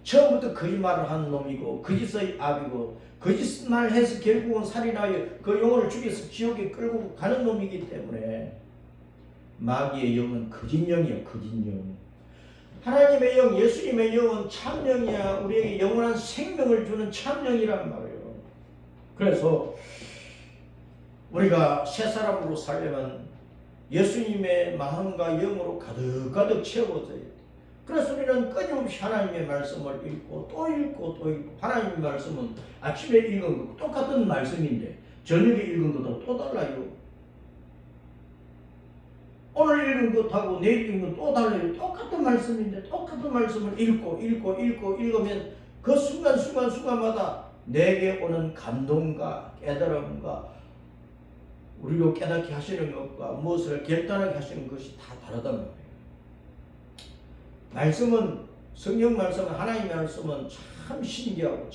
처음부터 거짓말을 하는 놈이고 거짓의 압이고 거짓말 해서 결국은 살인하여 그 영혼을 죽여서 지옥에 끌고 가는 놈이기 때문에 마귀의 영은 거짓 영이야. 거짓 영. 하나님의 영, 예수님의 영은 참영이야. 우리에게 영원한 생명을 주는 참영이란 말이에요. 그래서 우리가 새 사람으로 살려면 예수님의 마음과 영으로 가득 채워져야 돼. 그래서 우리는 끊임없이 하나님의 말씀을 읽고 또 읽고 하나님의 말씀은 아침에 읽은 거 똑같은 말씀인데 저녁에 읽은 것도 또 달라요. 오늘 읽은 것하고 내일 읽은 것 또 달라요. 똑같은 말씀인데 똑같은 말씀을 읽으면 그 순간마다 내게 오는 감동과 깨달음과 우리로 깨닫게 하시는 것과 무엇을 결단하게 하시는 것이 다 다르단 말이에요. 말씀은 성경 말씀은 하나님의 말씀은 참 신기해요.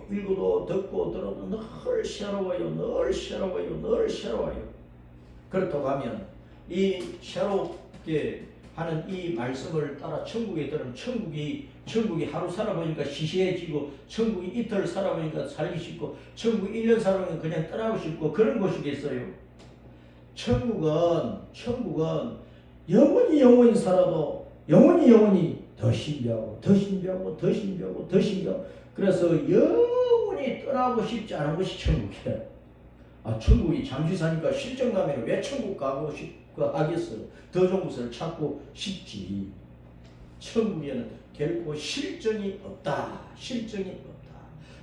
읽어도 듣고 들어도 늘 새로워요. 그렇다고 하면 이 새롭게 하는 이 말씀을 따라 천국에 들으면 천국이 하루 살아보니까 시시해지고 천국이 이틀 살아보니까 살기 쉽고 천국이 1년 살아보니까 그냥 떠나고 싶고 그런 곳이겠어요. 천국은 영원히 살아도 영원히 더 신비하고 그래서 영원히 떠나고 싶지 않은 것이 천국이에요. 천국이 잠시 사니까 실정나면 왜 천국 가고 싶고 하겠어요. 더 좋은 곳을 찾고 싶지. 천국에는 결코 실정이 없다.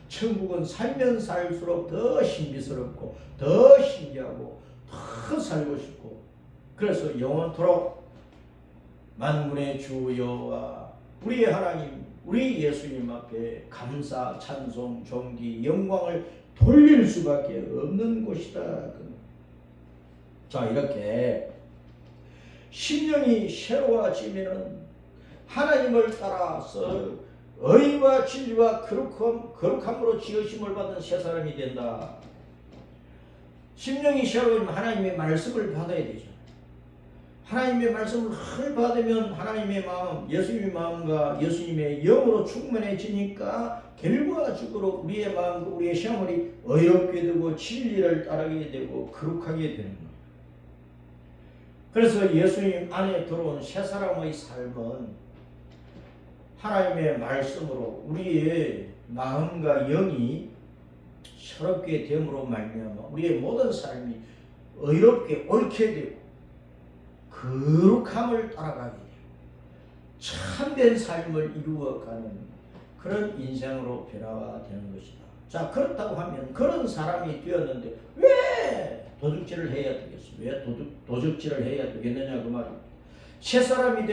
천국은 살면 살수록 더 신비스럽고 더 신기하고 더 살고 싶고 그래서 영원토록 만군의 주 여호와 우리의 하나님 우리 예수님 앞에 감사, 찬송, 존귀, 영광을 돌릴 수밖에 없는 곳이다. 자, 이렇게 심령이 새로워지면은 하나님을 따라서 의와 진리와 거룩함으로 지으심을 받은 새 사람이 된다. 심령이 새로워지면 하나님의 말씀을 받아야 되죠. 하나님의 말씀을 받으면 하나님의 마음, 예수님의 마음과 예수님의 영으로 충만해지니까 결과적으로 우리의 마음과 우리의 생활이 의롭게 되고 진리를 따르게 되고 거룩하게 되는 거예요. 그래서 예수님 안에 들어온 새 사람의 삶은 하나님의 말씀으로 우리의 마음과 영이 새롭게 됨으로 말미암아 우리의 모든 삶이 의롭게 옳게 되고 거룩함을 따라가게 되고 참된 삶을 이루어가는 그런 인생으로 변화가 되는 것이다. 자, 그렇다고 하면 그런 사람이 되었는데 왜 도둑질을 해야 되겠어? 왜 도적질을 해야 되겠느냐 그 말입니다. 새 사람이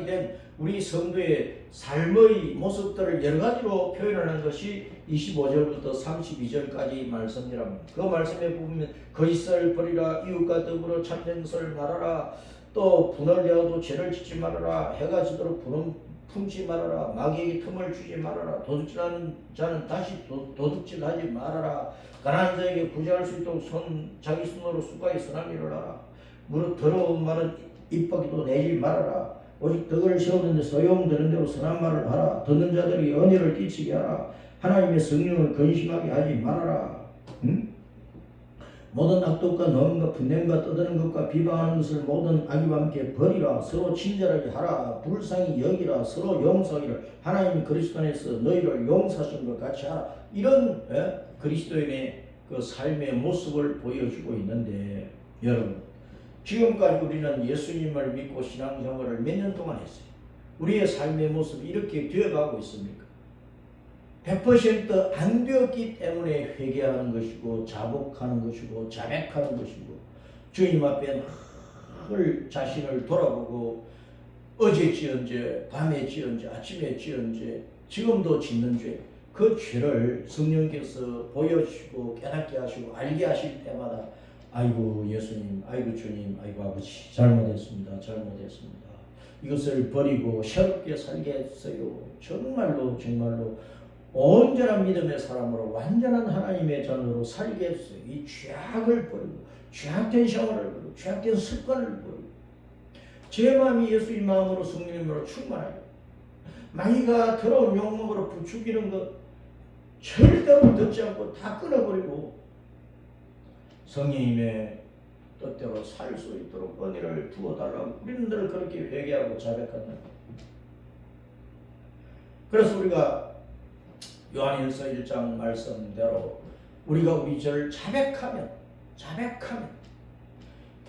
된 우리 성도의 삶의 모습들을 여러 가지로 표현하는 것이 25절부터 32절까지 말씀이랍니다. 그 말씀에 보면 거짓을 버리라, 이웃과 더불어 참된 것을 말하라, 또 분을 내어도 죄를 짓지 말아라, 해가 지도록 품지 말아라. 마귀에게 틈을 주지 말아라. 도둑질하는 자는 다시 도둑질하지 말아라. 가난한 자에게 구제할 수 있도록 자기 손으로 수고하게 선한 일을 하라. 무릇 더러운 말은 입 밖에도 내지 말아라. 오직 덕을 세우는 데 소용되는 대로 선한 말을 하라. 듣는 자들이 은혜를 끼치게 하라. 하나님의 성령을 근심하게 하지 말아라. 응? 모든 악독과 노함과 분냄과 떠드는 것과 비방하는 것을 모든 악의와 함께 버리라. 서로 친절하게 하라. 불쌍히 여기라. 서로 용서하기를 하나님이 그리스도 안에서 너희를 용서하신 것 같이 하라. 이런 그리스도인의 그 삶의 모습을 보여주고 있는데, 여러분, 지금까지 우리는 예수님을 믿고 신앙생활을 몇 년 동안 했어요. 우리의 삶의 모습이 이렇게 되어가고 있습니까? 100%안 되었기 때문에 회개하는 것이고 자복하는 것이고 자백하는 것이고 주님 앞에 늘 자신을 돌아보고 어제 지은 죄, 밤에 지은 죄, 아침에 지은 죄, 지금도 짓는 죄, 그 죄를 성령께서 보여주시고 깨닫게 하시고 알게 하실 때마다 아이고 예수님, 아이고 주님, 아이고 아버지 잘못했습니다. 잘못했습니다. 이것을 버리고 새롭게 살겠어요. 정말로 온전한 믿음의 사람으로 완전한 하나님의 자녀로 살겠어요. 이 죄악을 버리고 죄악된 생활을 버리고 죄악된 습관을 버리고 제 마음이 예수의 마음으로 성령님으로 충만하여 마귀가 더러운 욕망으로 부추기는 것 절대로 듣지 않고 다 끊어버리고 성령님의 뜻대로 살 수 있도록 은혜를 두어달라고 우리는 늘 그렇게 회개하고 자백한다. 그래서 우리가 요한일서 1장 말씀대로 우리가 우리 죄를 자백하면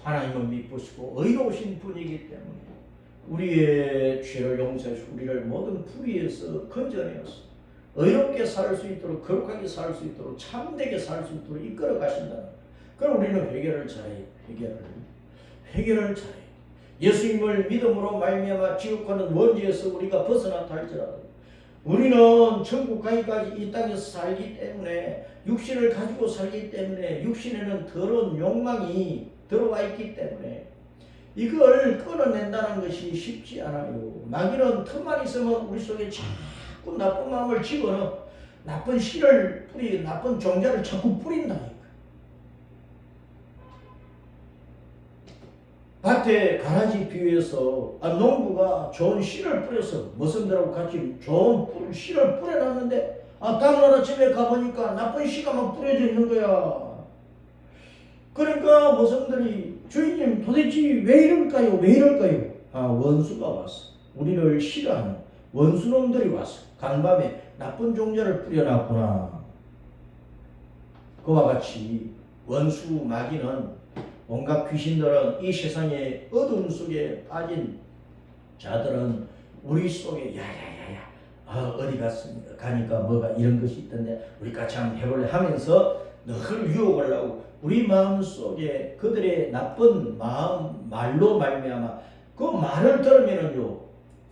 하나님을 믿으시고 의로우신 분이기 때문에 우리의 죄를 용서하시고 우리를 모든 불의에서 건져내어서 의롭게 살 수 있도록 거룩하게 살 수 있도록 참되게 살 수 있도록 이끌어 가신다는 거예요. 그럼 우리는 회개를 잘해요. 회개를 잘해요. 예수님을 믿음으로 말미암아 지옥하는 원죄에서 우리가 벗어났다 할지라도 우리는 천국 가기까지 이 땅에서 살기 때문에 육신을 가지고 살기 때문에 육신에는 더러운 욕망이 들어와 있기 때문에 이걸 끊어낸다는 것이 쉽지 않아요. 마귀는 틈만 있으면 우리 속에 자꾸 나쁜 마음을 집어넣어 나쁜 씨를 뿌리 나쁜 종자를 자꾸 뿌린다니까. 밭에 가라지 비유해서 농부가 좋은 씨를 뿌려서 머슴들하고 같이 좋은 씨를 뿌려놨는데 다음날 아침에 가보니까 나쁜 씨가 막 뿌려져 있는 거야. 그러니까 머슴들이 주인님 도대체 왜 이럴까요? 원수가 왔어. 우리를 싫어하는 원수놈들이 왔어. 간밤에 나쁜 종자를 뿌려놨구나. 그와 같이 원수 마귀는 온갖 귀신들은 이 세상의 어둠 속에 빠진 자들은 우리 속에 야야야야 어디 갔습니까? 가니까 뭐가 이런 것이 있던데 우리 같이 한번 해볼래 하면서 늘 유혹을 하고 우리 마음 속에 그들의 나쁜 마음 말로 말미암아 그 말을 들으면은요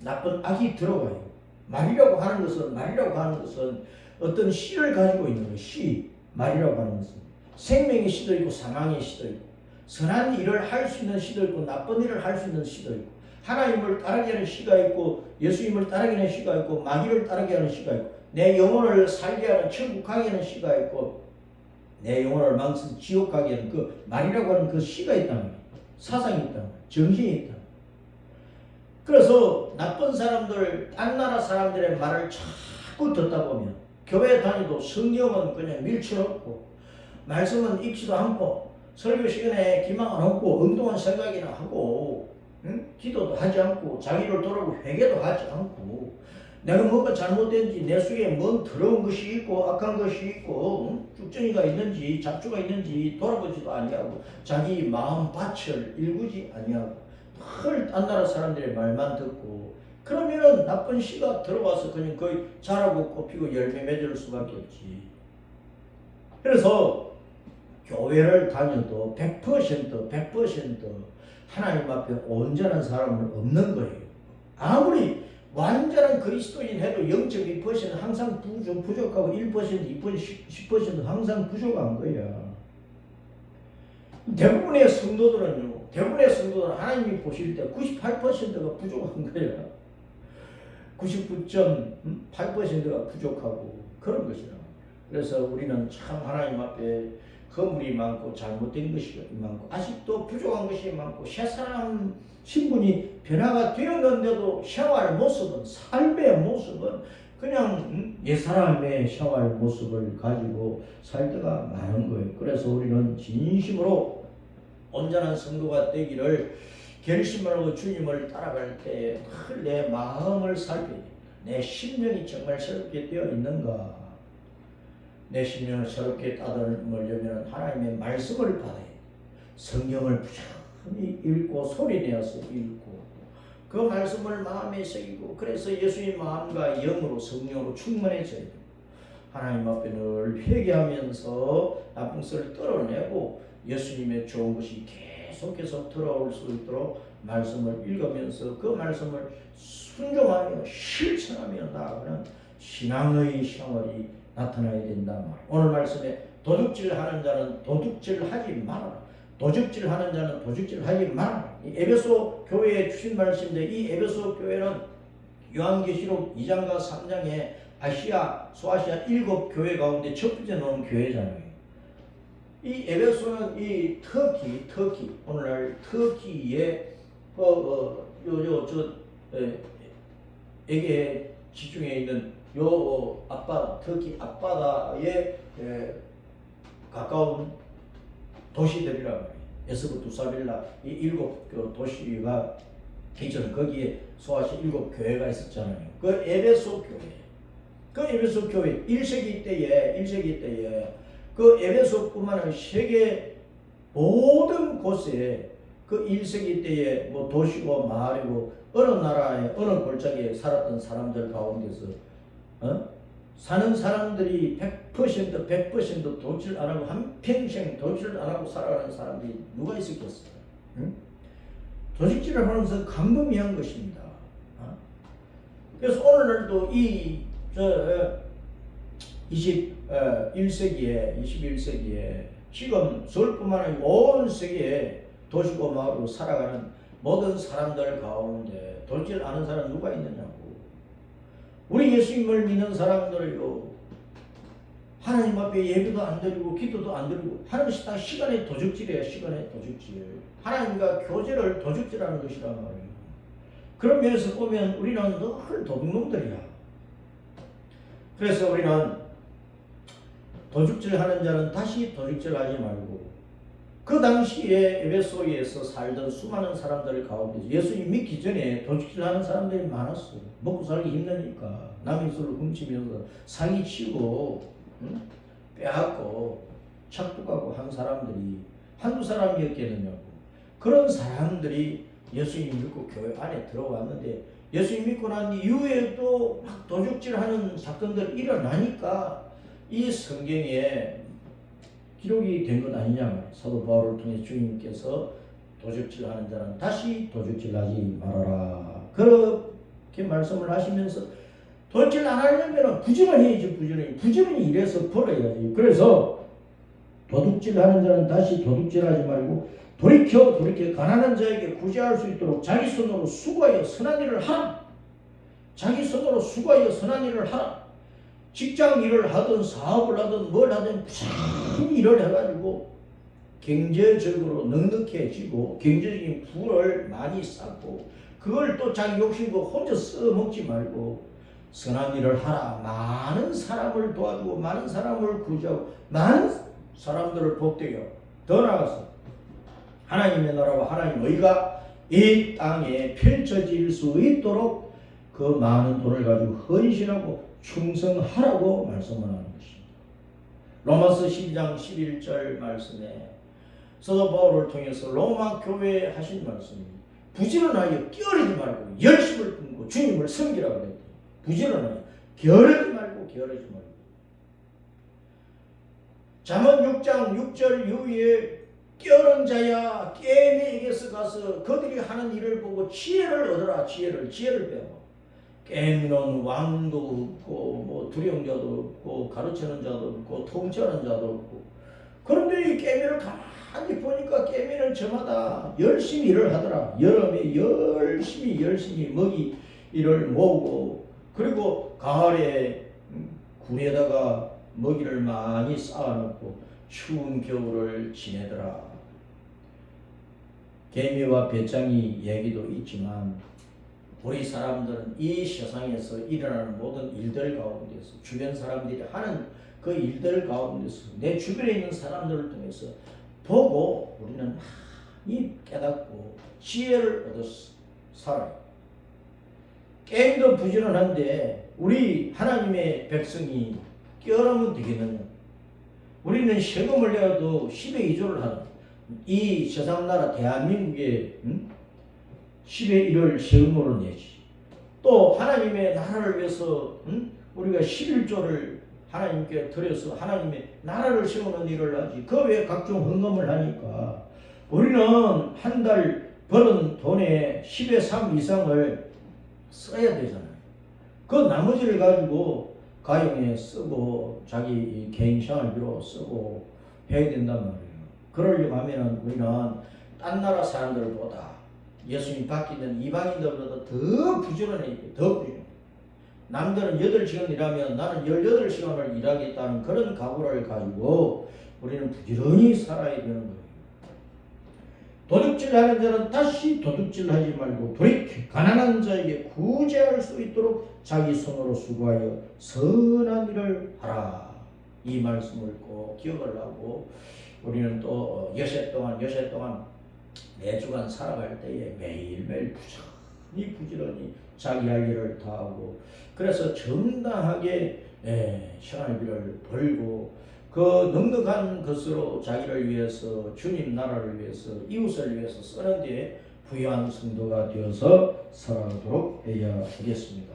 나쁜 악이 들어가요. 말이라고 하는 것은 어떤 씨를 가지고 있는 거예요. 씨 말이라고 하는 것은 생명의 씨도 있고 사망의 씨도 있고 선한 일을 할 수 있는 씨도 있고 나쁜 일을 할 수 있는 씨도 있고 하나님을 따르게 하는 씨가 있고 예수님을 따르게 하는 씨가 있고 마귀를 따르게 하는 씨가 있고 내 영혼을 살게 하는 천국 가게 하는 씨가 있고 내 영혼을 망친 지옥 가게 하는 그 말이라고 하는 그 씨가 있다는 거예요. 사상이 있다는 거예요. 정신이 있다는 거예요. 그래서 나쁜 사람들 딴 나라 사람들의 말을 자꾸 듣다 보면 교회 다니도 성경은 그냥 밀쳐놓고 말씀은 읽지도 않고 설교 시간에 기망 안 하고 엉뚱한 생각이나 하고 기도도 하지 않고 자기를 돌아보고 회개도 하지 않고 내가 뭐가 잘못된지 내 속에 뭔 더러운 것이 있고 악한 것이 있고 쭉정이가 있는지 잡주가 있는지 돌아보지도 아니하고 자기 마음밭을 일구지 아니하고 늘 딴 나라 사람들의 말만 듣고 그러면은 나쁜 씨가 들어와서 그냥 거의 자라고 꽃피고 열매 맺을 수밖에 없지. 그래서 교회를 다녀도 100% 하나님 앞에 온전한 사람은 없는 거예요. 아무리 완전한 그리스도인 해도 0.2% 항상 부족하고 1%, 2%, 10% 항상 부족한 거야. 대부분의 성도들은 하나님이 보실 때 98%가 부족한 거야. 99.8%가 부족하고 그런 것이라. 그래서 우리는 참 하나님 앞에 허물이 많고 잘못된 것이 많고 아직도 부족한 것이 많고 새사람 신분이 변화가 되었는데도 샤워할 모습은, 삶의 모습은 그냥 옛사람의 샤워할 모습을 가지고 살 때가 많은 거예요. 그래서 우리는 진심으로 온전한 성도가 되기를 결심하고 주님을 따라갈 때에 늘 내 마음을 살펴야 돼. 내 심령이 정말 새롭게 되어 있는가. 내 심령을 새롭게 따듬으려면 하나님의 말씀을 받아야 돼. 성경을 부지런히 읽고 소리내어서 읽고 그 말씀을 마음에 새기고 그래서 예수의 마음과 영으로 성령으로 충만해져야 돼. 하나님 앞에 늘 회개하면서 나쁜 것을 떨어내고 예수님의 좋은 것이 계속해서 들어올 수 있도록 말씀을 읽으면서 그 말씀을 순종하며 실천하며 나아가는 신앙의 생활이 나타나야 된단 말이에요. 오늘 말씀에 도둑질하는 자는 도둑질하지 말아라. 도적질하는 자는 도적질하지 말아라. 이 에베소 교회에 주신 말씀인데 이 에베소 교회는 요한계시록 2장과 3장에 아시아, 소아시아 7교회 가운데 첫 번째 놓은 교회잖아요. 이 에베소는 이 터키 오늘날 터키의 에게 지중해 있는 앞바다, 터키 앞바다에 가까운 도시들이란 말이에요. 에스부투, 사빌라 이 7 도시가 있잖아요. 거기에 소아시아 7교회가 있었잖아요. 그 에베소 교회 1세기 때에 그 에베소뿐만 아니라 세계 모든 곳에 그 1세기 때에 뭐 도시고 마을이고 어느 나라의 어느 골짜기에 살았던 사람들 가운데서 사는 사람들이 100% 도질 안 하고 한평생 도질 안 하고 살아가는 사람들이 누가 있었겠어요? 도적질을 하면서 광범위한 것입니다. 그래서 오늘날도 이 21세기에 지금 서울뿐만 아니고 온 세계에 도시고 마을로 살아가는 모든 사람들 가운데 도질 않은 사람 누가 있느냐고. 우리 예수님을 믿는 사람들요, 하나님 앞에 예배도 안 드리고 기도도 안 드리고 하는 것이 다 시간의 도적질이에요. 시간의 도적질. 하나님과 교제를 도적질하는 것이란 말이에요. 그런 면에서 보면 우리는 늘 도둑놈들이야. 그래서 우리는 도둑질하는 자는 다시 도둑질하지 말고 그 당시에 에베소에서 살던 수많은 사람들 가운데 예수님 믿기 전에 도둑질하는 사람들이 많았어요. 먹고 살기 힘드니까 남의 술을 훔치면서 사기치고 빼앗고 착복하고 한 사람들이 한두 사람이었겠느냐고. 그런 사람들이 예수님 믿고 교회 안에 들어왔는데 예수님 믿고 난 이후에도 막 도둑질하는 사건들이 일어나니까 이 성경에 기록이 된 것 아니냐. 사도 바울을 통해 주님께서 도적질하는 자는 다시 도적질하지 말아라. 그렇게 말씀을 하시면서 도적질 안 하려면 부지런해야지. 부지런히 일해서 벌어야지. 그래서 도둑질하는 자는 다시 도둑질하지 말고 돌이켜 가난한 자에게 구제할 수 있도록 자기 손으로 수고하여 선한 일을 하라. 자기 손으로 수고하여 선한 일을 하라. 직장 일을 하든 사업을 하든 뭘 하든 부지런히 일을 해가지고 경제적으로 넉넉해지고 경제적인 부를 많이 쌓고 그걸 또 자기 욕심으로 혼자 써먹지 말고 선한 일을 하라. 많은 사람을 도와주고 많은 사람을 구제하고 많은 사람들을 복되게 하고 더 나아가서 하나님의 나라와 하나님의 의가 이 땅에 펼쳐질 수 있도록 그 많은 돈을 가지고 헌신하고 충성하라고 말씀을 하는 것입니다. 로마서 12장 11절 말씀에 사도 바울을 통해서 로마 교회에 하신 말씀입니다. 부지런하여 게으르지 말고 열심을 품고 주님을 섬기라고 그랬대요. 부지런하여 게으르지 말고 잠언 6장 6절 이후에 게으른 자야 게임에게서 가서 그들이 하는 일을 보고 지혜를 얻어라. 지혜를 배워. 게임은 왕도 없고 뭐 두령자도 없고 가르치는 자도 없고 통치하는 자도 없고 그런데 이 게임을 가만히 보니까 게임은 저마다 열심히 일을 하더라. 여름에 열심히 먹이 일을 모으고 그리고 가을에 굴에다가 먹이를 많이 쌓아놓고 추운 겨울을 지내더라. 개미와 배짱이 얘기도 있지만 우리 사람들은 이 세상에서 일어나는 모든 일들 가운데서 주변 사람들이 하는 그 일들 가운데서 내 주변에 있는 사람들을 통해서 보고 우리는 많이 깨닫고 지혜를 얻어서 살아요. 게임도 부지런한데 우리 하나님의 백성이 깨어나면 되겠느냐? 우리는 세금을 내어도 10의 2조를 하는 이 세상 나라 대한민국에 10의 1을 세금으로 내지. 또 하나님의 나라를 위해서 우리가 11조를 하나님께 드려서 하나님의 나라를 세우는 일을 하지. 그 외에 각종 헌금을 하니까 우리는 한 달 버는 돈의 10의 3 이상을 써야 되잖아요. 그 나머지를 가지고 가정에 쓰고 자기 개인 생활비로 쓰고 해야 된단 말이에요. 그러려고 하면 우리는 딴 나라 사람들보다 예수님 바뀌는 이방인들보다 더 부지런해. 더 부지런해. 남들은 8시간 일하면 나는 18시간을 일하겠다는 그런 각오를 가지고 우리는 부지런히 살아야 되는 거예요. 도둑질하는 자는 다시 도둑질하지 말고 돌이켜 가난한 자에게 구제할 수 있도록 자기 손으로 수고하여 선한 일을 하라. 이 말씀을 꼭 기억을 하고 우리는 또 여세 동안 매주간 살아갈 때에 매일매일 부지런히 자기 할 일을 다 하고 그래서 정당하게 생활비를 벌고 그 넉넉한 것으로 자기를 위해서 주님 나라를 위해서 이웃을 위해서 쓰는데 부유한 성도가 되어서 살아가도록 해야 하겠습니다.